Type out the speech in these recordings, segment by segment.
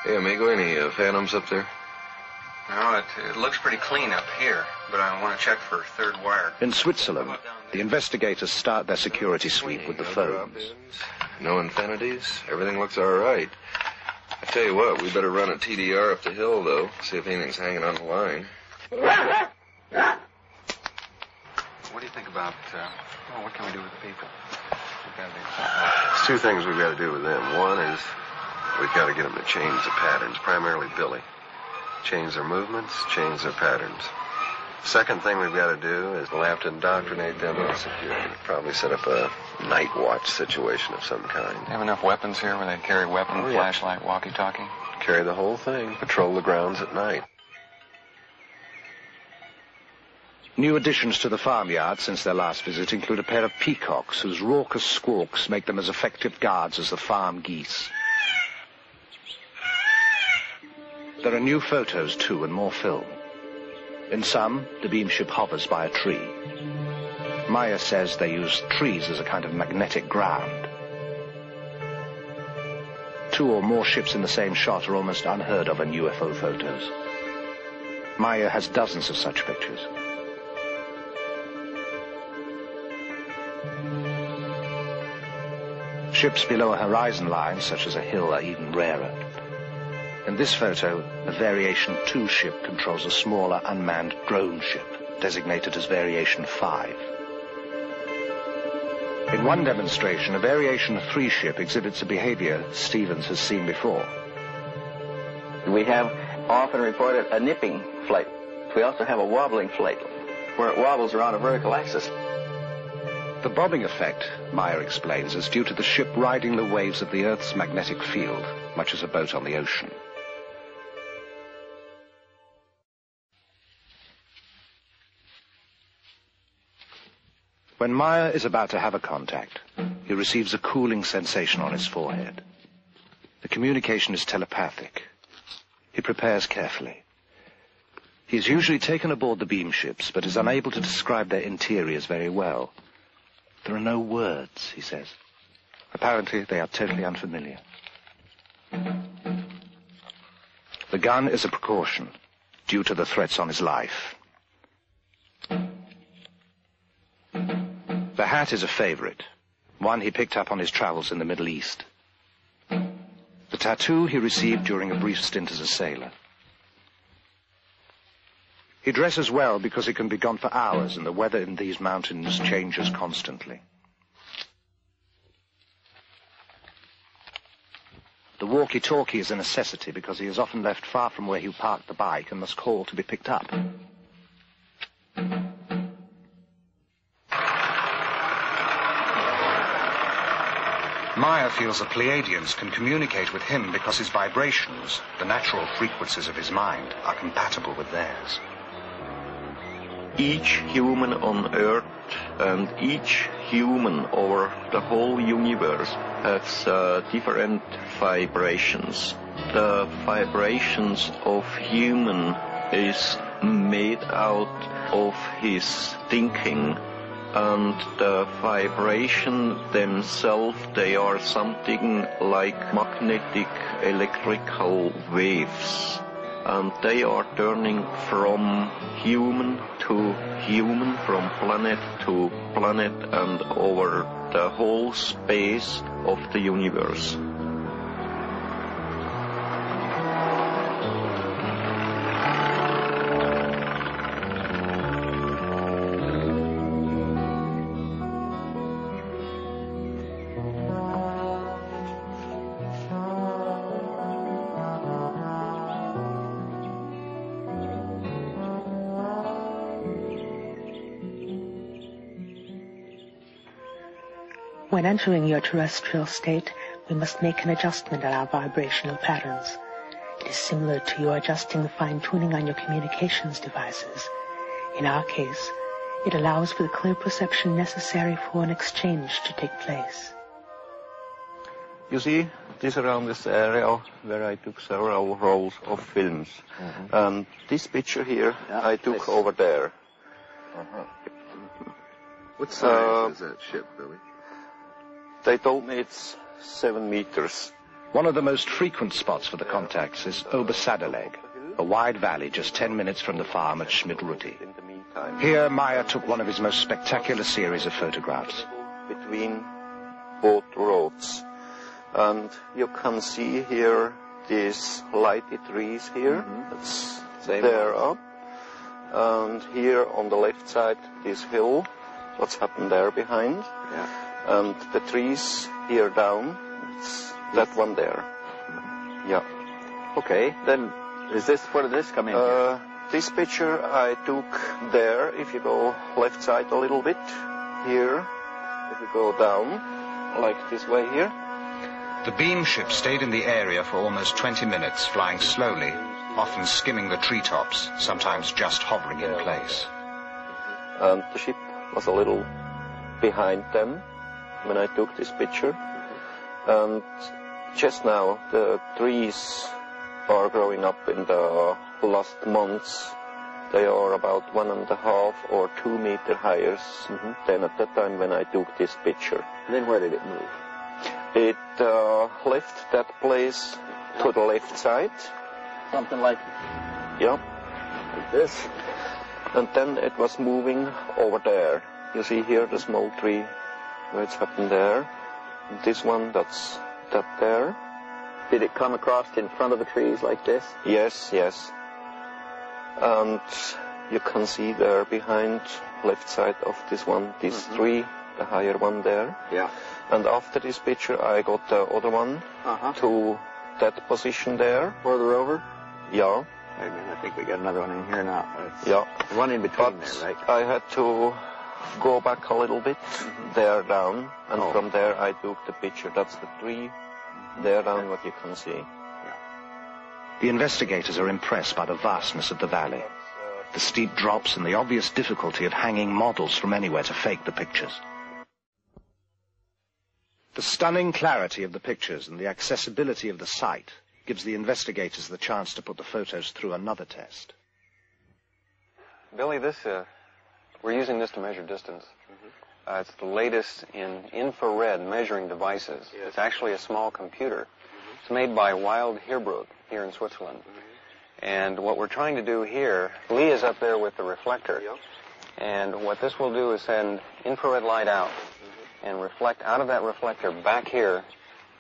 Hey, amigo, any phantoms up there? No, it looks pretty clean up here, but I want to check for third wire. In Switzerland, the investigators start their security sweep with the phones. No infinities? Everything looks all right. I tell you what, we better run a TDR up the hill, though, see if anything's hanging on the line. What do you think about, what can we do with the people? There's two things we've got to do with them. One is we've got to get them to change the patterns, primarily Billy. Change their movements, change their patterns. Second thing we've got to do is we'll have to indoctrinate them on security. Probably set up a night watch situation of some kind. Have enough weapons here where they carry weapon, flashlight, walkie-talkie? Carry the whole thing. Patrol the grounds at night. New additions to the farmyard since their last visit include a pair of peacocks whose raucous squawks make them as effective guards as the farm geese. There are new photos, too, and more film. In some, the beamship hovers by a tree. Meier says they use trees as a kind of magnetic ground. Two or more ships in the same shot are almost unheard of in UFO photos. Meier has dozens of such pictures. Ships below a horizon line, such as a hill, are even rarer. In this photo, a Variation 2 ship controls a smaller unmanned drone ship, designated as Variation 5. In one demonstration, a Variation 3 ship exhibits a behavior Stevens has seen before. We have often reported a nipping flight. We also have a wobbling flight, where it wobbles around a vertical axis. The bobbing effect, Meier explains, is due to the ship riding the waves of the Earth's magnetic field, much as a boat on the ocean. When Meier is about to have a contact, he receives a cooling sensation on his forehead. The communication is telepathic. He prepares carefully. He is usually taken aboard the beam ships, but is unable to describe their interiors very well. There are no words, he says. Apparently, they are totally unfamiliar. The gun is a precaution, due to the threats on his life. The hat is a favorite, one he picked up on his travels in the Middle East. The tattoo he received during a brief stint as a sailor. He dresses well because he can be gone for hours and the weather in these mountains changes constantly. The walkie-talkie is a necessity because he is often left far from where he parked the bike and must call to be picked up. Meier feels the Pleyadians can communicate with him because his vibrations, the natural frequencies of his mind, are compatible with theirs. Each human on Earth and each human over the whole universe has different vibrations. The vibrations of human is made out of his thinking, and the vibration themselves, they are something like magnetic electrical waves. And they are turning from human to human, from planet to planet, and over the whole space of the universe. When entering your terrestrial state, we must make an adjustment in our vibrational patterns. It is similar to you adjusting the fine-tuning on your communications devices. In our case, it allows for the clear perception necessary for an exchange to take place. You see, this around this area where I took several rolls of films. Mm-hmm. And this picture here, I took over there. Uh-huh. What size is that ship, Billy? They told me it's 7 meters. One of the most frequent spots for the contacts is Obersadeleg, a wide valley just 10 minutes from the farm at Schmidruti. Here, Meier took one of his most spectacular series of photographs. Between both roads. And you can see here these lighty trees here. That's there up. And here on the left side, this hill. What's happened there behind. Yeah. And the trees here down. It's that one there. Yeah. Okay, then where did this come in here? This picture I took there. If you go left side a little bit, here. If you go down, like this way here. The beam ship stayed in the area for almost 20 minutes, flying slowly, often skimming the treetops, sometimes just hovering in place. And the ship was a little behind them when I took this picture. And just now the trees are growing up in the last months. They are about 1.5 or 2 meter higher than at that time when I took this picture. And then where did it move? It left that place to the left side. Something like this. And then it was moving over there. You see here the small tree where it's happened there. This one, that's that there. Did it come across in front of the trees like this? Yes, yes. And you can see there behind, left side of this one, this tree, the higher one there. Yeah. And after this picture, I got the other one to that position there. Further over? Yeah. Wait a minute, I think we got another one in here now. Yeah. The one in between there, right? I had to go back a little bit there down, and from there I took the picture. That's the tree there down, what you can see. The investigators are impressed by the vastness of the valley, the steep drops and the obvious difficulty of hanging models from anywhere to fake the pictures. The stunning clarity of the pictures and the accessibility of the site gives the investigators the chance to put the photos through another test. Billy, we're using this to measure distance. It's the latest in infrared measuring devices. Yes. It's actually a small computer. It's made by Wild Heerbrugg here in Switzerland. And what we're trying to do here, Lee is up there with the reflector. And what this will do is send infrared light out and reflect out of that reflector back here.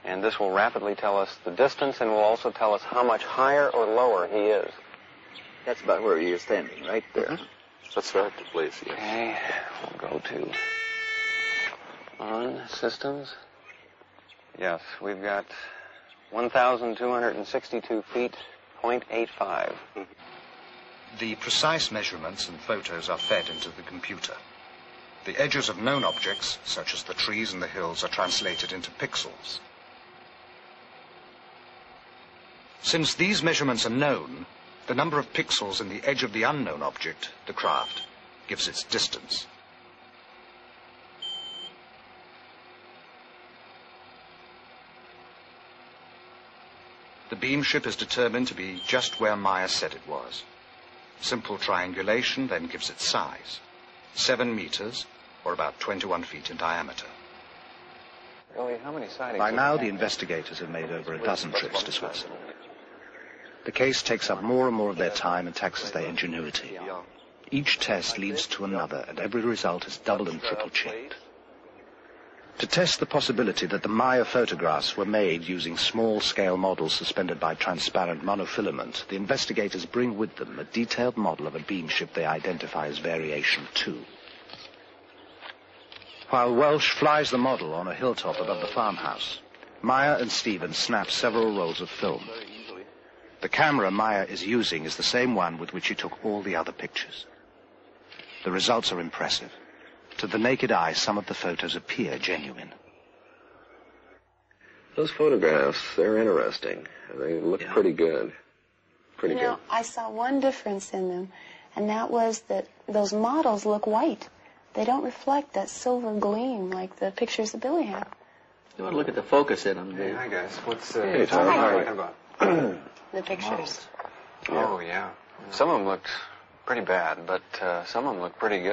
And this will rapidly tell us the distance and will also tell us how much higher or lower he is. That's about where you're standing, right there. That's right, the place, yes. Okay, we'll go to on systems. Yes, we've got 1,262 feet, 0.85. The precise measurements and photos are fed into the computer. The edges of known objects, such as the trees and the hills, are translated into pixels. Since these measurements are known, the number of pixels in the edge of the unknown object, the craft, gives its distance. The beam ship is determined to be just where Meier said it was. Simple triangulation then gives its size, 7 meters, or about 21 feet in diameter. Billy, how many sightings? By now, the investigators have made over a dozen trips to Switzerland. The case takes up more and more of their time and taxes their ingenuity. Each test leads to another, and every result is double and triple checked. To test the possibility that the Meier photographs were made using small-scale models suspended by transparent monofilament, the investigators bring with them a detailed model of a beam ship they identify as Variation 2. While Welsh flies the model on a hilltop above the farmhouse, Meier and Stephen snap several rolls of film. The camera Meier is using is the same one with which he took all the other pictures. The results are impressive. To the naked eye, some of the photos appear genuine. Those photographs, they're interesting. They look pretty good. Pretty good. I saw one difference in them, and that was that those models look white. They don't reflect that silver gleam like the pictures that Billy had. You want to look at the focus in them, Hey, hi, guys. What's Hey, what Tom. are you talking about? The pictures. Oh, yeah. Some of them looked pretty bad, but some of them look pretty good.